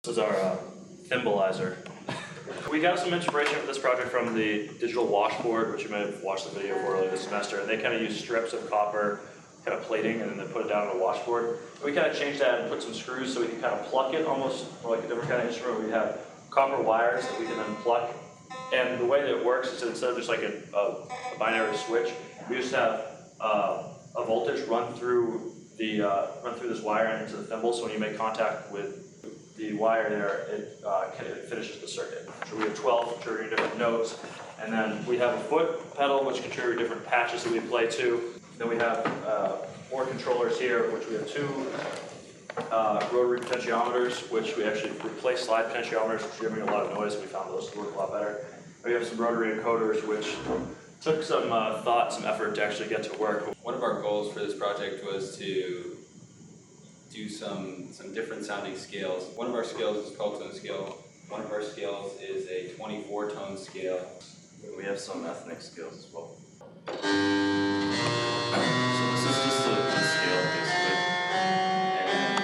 This is our Thimbleizer. We got some inspiration for this project from the digital washboard, which you may have watched the video for earlier this semester, and they kind of use strips of copper kind of plating and then they put it down on a washboard. And we kind of changed that and put some screws so we can kind of pluck it almost like a different kind of instrument. We have copper wires that we can then pluck. And the way that it works is that instead of just like a binary switch, we just have a voltage run through this wire and into the thimble. So when you make contact with the wire there, it finishes the circuit. So we have 12 contributing different notes, and then we have a foot pedal which contribute different patches that we play to. Then we have more controllers here, which we have two rotary potentiometers, which we actually replaced slide potentiometers, which were giving a lot of noise. We found those to work a lot better. We have some rotary encoders, which took some thought, some effort to actually get to work. One of our goals for this project was to do some different sounding scales. One of our scales is 12-tone scale. One of our scales is a 24-tone scale. We have some ethnic scales as well. So this is just a scale basically, and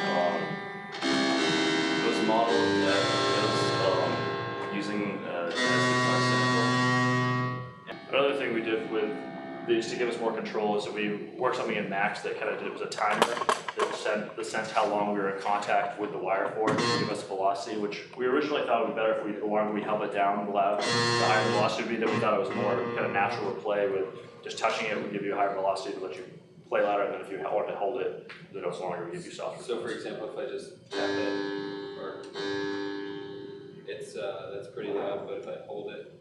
it was modeled that using Another thing we did with these to give us more control is that we worked something in Max that kind of did, it was a timer that sensed how long we were in contact with the wire for to give us velocity, which we originally thought would be better if the longer we held it down, the higher velocity would be. Then we thought it was more kind of natural to play with just touching it would give you a higher velocity to let you play louder, and then if you wanted to hold it, the notes longer would give you softer. So for example, if I just tap it, or it's that's pretty loud, but if I hold it.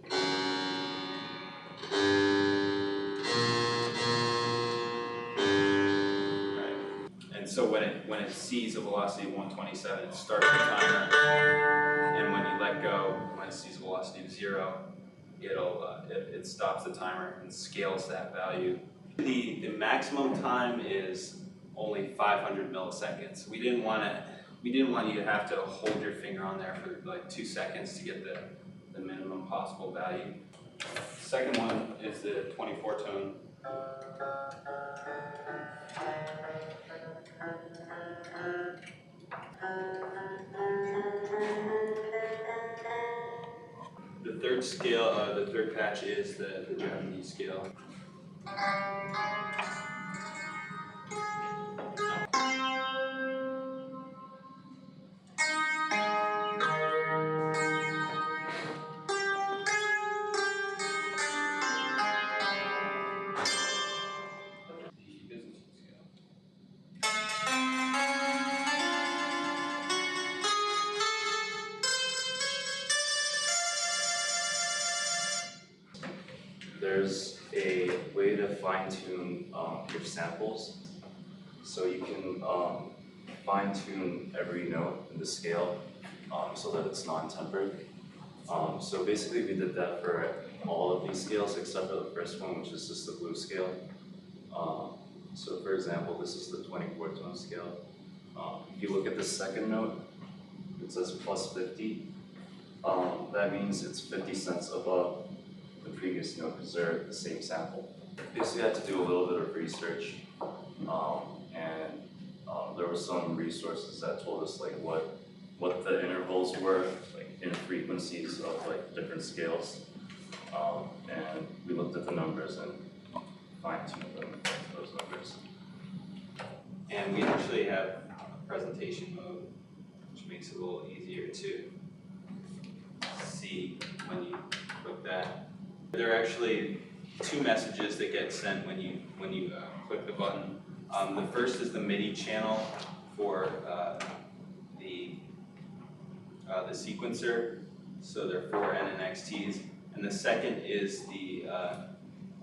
So when it sees a velocity of 127, it starts the timer, and when you let go, when it sees a velocity of 0, it stops the timer and scales that value. The maximum time is only 500 milliseconds. We didn't want you to have to hold your finger on there for like 2 seconds to get the minimum possible value. Second one is the 24-tone. The third scale, the third patch is the Japanese scale. there's a way to fine-tune your samples, so you can fine-tune every note in the scale so that it's non-tempered. So basically we did that for all of these scales except for the first one, which is just the blue scale. So for example, this is the 24-tone scale. If you look at the second note, it says plus 50. That means it's 50 cents above the previous note because they're the same sample. Basically, I had to do a little bit of research, and there were some resources that told us like what the intervals were, like in frequencies of like different scales, and we looked at the numbers and fine-tuned them those numbers. And we actually have a presentation mode, which makes it a little easier to see when you click that. There are actually two messages that get sent when you click the button. The first is the MIDI channel for the sequencer, so there are 4 N and XTs, and the second is the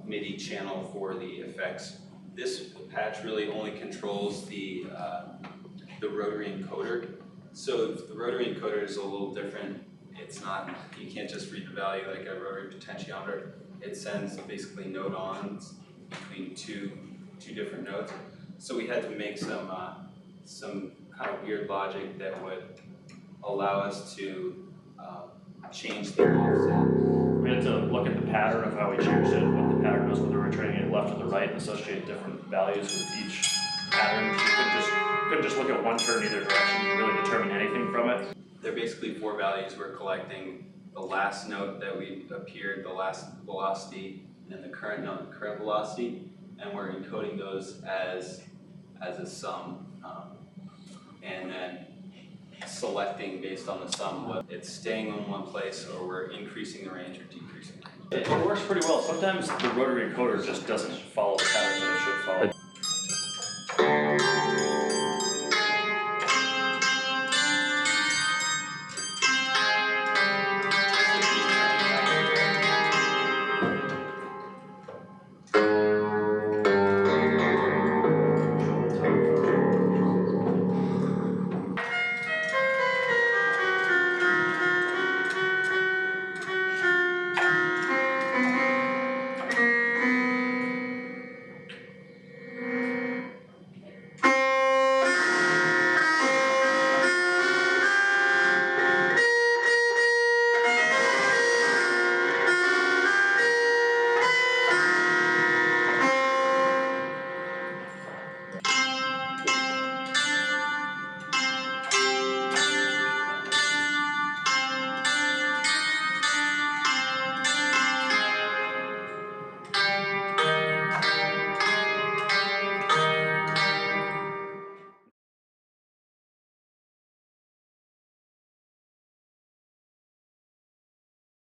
MIDI channel for the effects. This patch really only controls the rotary encoder. So the rotary encoder is a little different. It's not, you can't just read the value like a rotary potentiometer. It sends basically node-ons between two different notes. So we had to make some kind of weird logic that would allow us to change the offset. We had to look at the pattern of how we changed it, what the pattern was, whether we're turning it left or the right, and associate different values with each pattern. So you couldn't just look at one turn either direction and really determine anything from it. they're basically four values. We're collecting the last note that we appeared, the last velocity, and the current note, current velocity, and we're encoding those as a sum, and then selecting based on the sum whether it's staying in one place or we're increasing the range or decreasing the range. It works pretty well. Sometimes the rotary encoder just doesn't follow the pattern that it should follow.